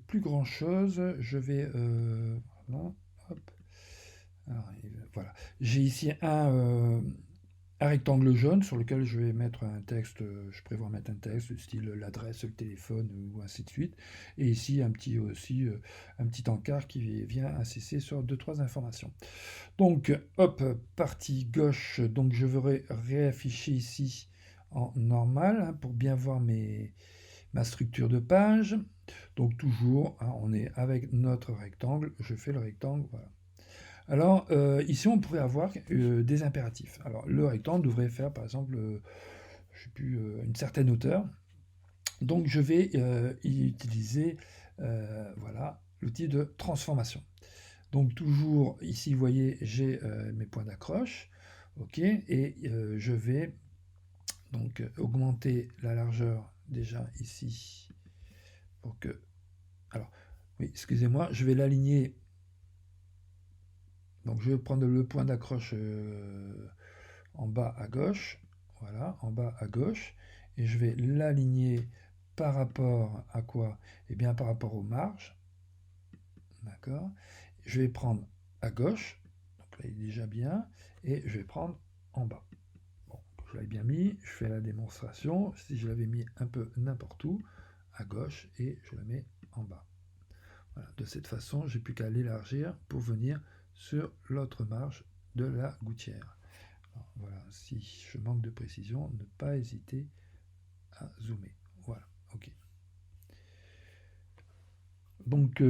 plus grand chose. Je vais voilà, hop. Alors, voilà. J'ai ici un rectangle jaune sur lequel je vais mettre un texte. Je prévois mettre un texte, style l'adresse, le téléphone ou ainsi de suite. Et ici un petit encart qui vient insister sur deux trois informations. Donc, hop, partie gauche. Donc, je vais réafficher ici en normal hein, pour bien voir ma structure de page. Donc toujours, hein, on est avec notre rectangle, je fais le rectangle, voilà. Alors ici on pourrait avoir des impératifs. Alors le rectangle devrait faire par exemple, je sais plus, une certaine hauteur. Donc je vais y utiliser voilà, l'outil de transformation. Donc toujours ici vous voyez j'ai mes points d'accroche, ok, et je vais donc augmenter la largeur déjà ici pour que alors, oui, excusez-moi, je vais l'aligner. Donc, je vais prendre le point d'accroche en bas à gauche. Voilà, en bas à gauche. Et je vais l'aligner par rapport à quoi? Eh bien, par rapport aux marges. D'accord. Je vais prendre à gauche. Donc là, il est déjà bien. Et je vais prendre en bas. Bon, je l'avais bien mis. Je fais la démonstration. Si je l'avais mis un peu n'importe où, à gauche, et je la mets en bas. Voilà, de cette façon, j'ai plus qu'à l'élargir pour venir sur l'autre marge de la gouttière. Alors, voilà, si je manque de précision, ne pas hésiter à zoomer. Voilà, ok. Donc,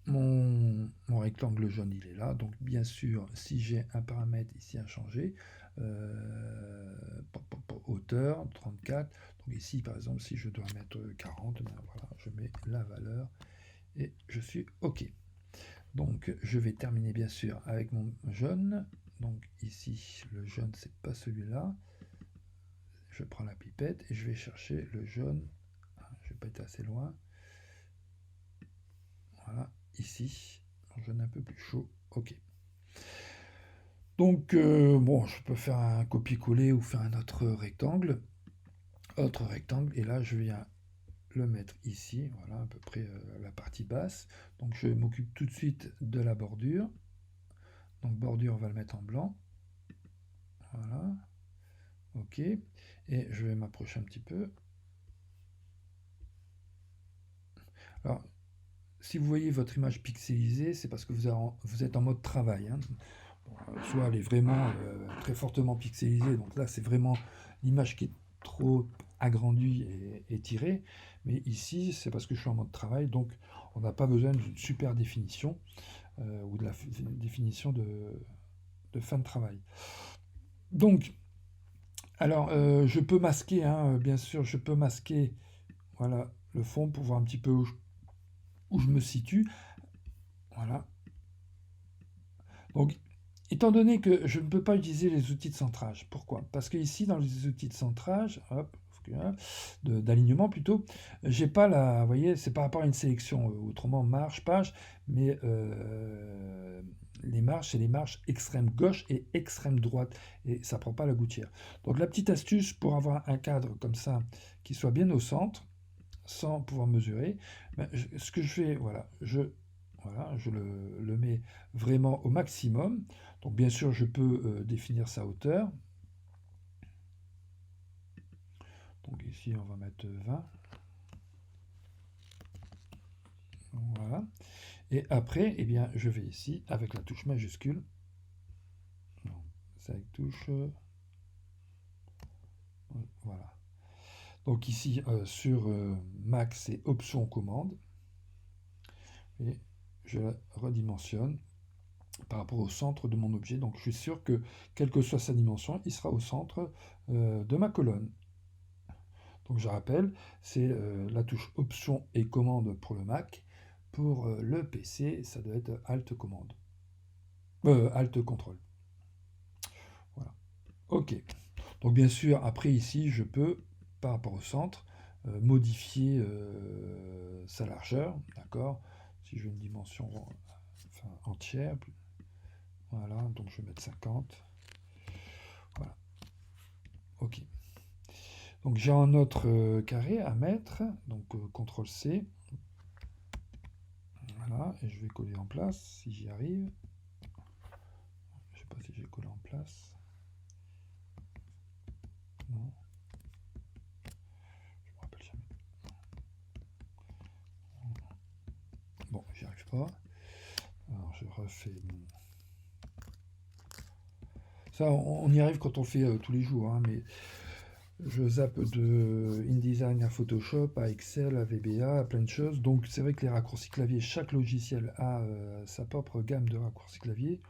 mon rectangle jaune, il est là. Donc, bien sûr, si j'ai un paramètre ici à changer, hauteur 34. Donc, ici, par exemple, si je dois mettre 40, ben voilà, je mets la valeur et je suis OK. Donc je vais terminer bien sûr avec mon jaune. Donc ici le jaune c'est pas celui-là. Je prends la pipette et je vais chercher le jaune. Je vais pas être assez loin. Voilà, ici. Un jaune un peu plus chaud. Ok. Donc bon, je peux faire un copier-coller ou faire un autre rectangle. Autre rectangle. Et là je viens le mettre ici. Voilà à peu près la partie basse. Donc je m'occupe tout de suite de la bordure. Donc bordure on va le mettre en blanc. Voilà. Ok. Et je vais m'approcher un petit peu. Alors, si vous voyez votre image pixelisée, c'est parce que vous êtes en mode travail. Hein. Bon, soit elle est vraiment très fortement pixelisée, donc là c'est vraiment l'image qui est trop agrandie et tirée. Mais ici, c'est parce que je suis en mode travail, donc on n'a pas besoin d'une super définition ou de la définition de fin de travail. Donc, alors, je peux masquer, hein, bien sûr, je peux masquer voilà, le fond pour voir un petit peu où je me situe. Voilà. Donc, étant donné que je ne peux pas utiliser les outils de centrage, pourquoi? Parce que ici, dans les outils de centrage, hop, d'alignement plutôt, j'ai pas la, vous voyez, c'est par rapport à une sélection, autrement marge, page, mais les marges, c'est les marges extrême gauche et extrême droite, et ça prend pas la gouttière. Donc la petite astuce pour avoir un cadre comme ça, qui soit bien au centre, sans pouvoir mesurer, ben, ce que je fais, voilà, je le mets vraiment au maximum. Donc bien sûr, je peux définir sa hauteur. Donc ici, on va mettre 20. Voilà. Et après, eh bien, je vais ici avec la touche majuscule. Non, c'est avec touche. Voilà. Donc ici, sur Mac, c'est Option Commande. Et je la redimensionne par rapport au centre de mon objet. Donc je suis sûr que, quelle que soit sa dimension, il sera au centre de ma colonne. Donc je rappelle, c'est la touche Option et Commande pour le Mac. Pour le PC, ça doit être Alt Commande. Alt Contrôle. Voilà. OK. Donc bien sûr, après ici, je peux, par rapport au centre, modifier sa largeur. D'accord. Si je veux une dimension enfin, entière. Voilà, donc je vais mettre 50. Voilà. OK. Donc j'ai un autre carré à mettre, donc CTRL C. Voilà, et je vais coller en place si j'y arrive. Je sais pas si j'ai collé en place. Non. Je me rappelle jamais. Bon, j'y arrive pas. Alors je refais mon... Ça, on y arrive quand on fait tous les jours, hein, mais je zappe de InDesign à Photoshop, à Excel, à VBA, à plein de choses. Donc c'est vrai que les raccourcis clavier, chaque logiciel a sa propre gamme de raccourcis clavier.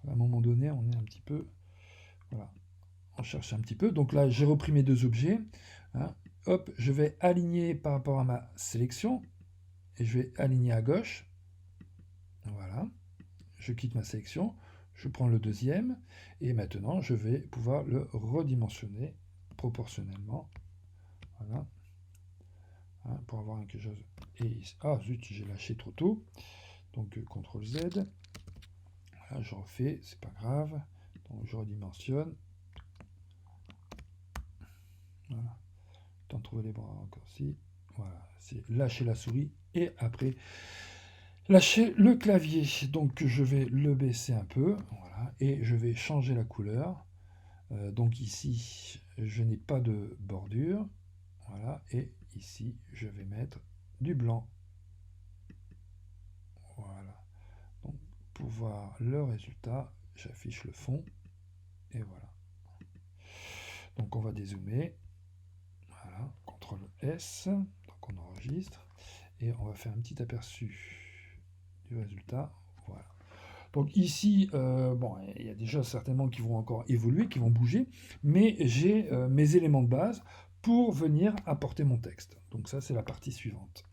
À un moment donné, on est un petit peu... Voilà, on cherche un petit peu. Donc là, j'ai repris mes deux objets. Hein. Hop, je vais aligner par rapport à ma sélection. Et je vais aligner à gauche. Voilà. Je quitte ma sélection. Je prends le deuxième. Et maintenant, je vais pouvoir le redimensionner proportionnellement. Voilà. Hein, pour avoir quelque chose. Et, ah zut, j'ai lâché trop tôt. Donc CTRL Z. Voilà, je refais, c'est pas grave. Donc je redimensionne. Voilà. Tant de trouver les bras encore ici. Voilà, c'est lâcher la souris et après lâcher le clavier. Donc je vais le baisser un peu, voilà, et je vais changer la couleur. Donc ici, je n'ai pas de bordure, voilà, et ici, je vais mettre du blanc. Voilà. Donc pour voir le résultat, j'affiche le fond et voilà. Donc on va dézoomer. Voilà, CTRL S, donc on enregistre et on va faire un petit aperçu du résultat. Voilà. Donc ici, bon, il y a des choses certainement qui vont encore évoluer, qui vont bouger, mais j'ai mes éléments de base pour venir apporter mon texte. Donc ça, c'est la partie suivante.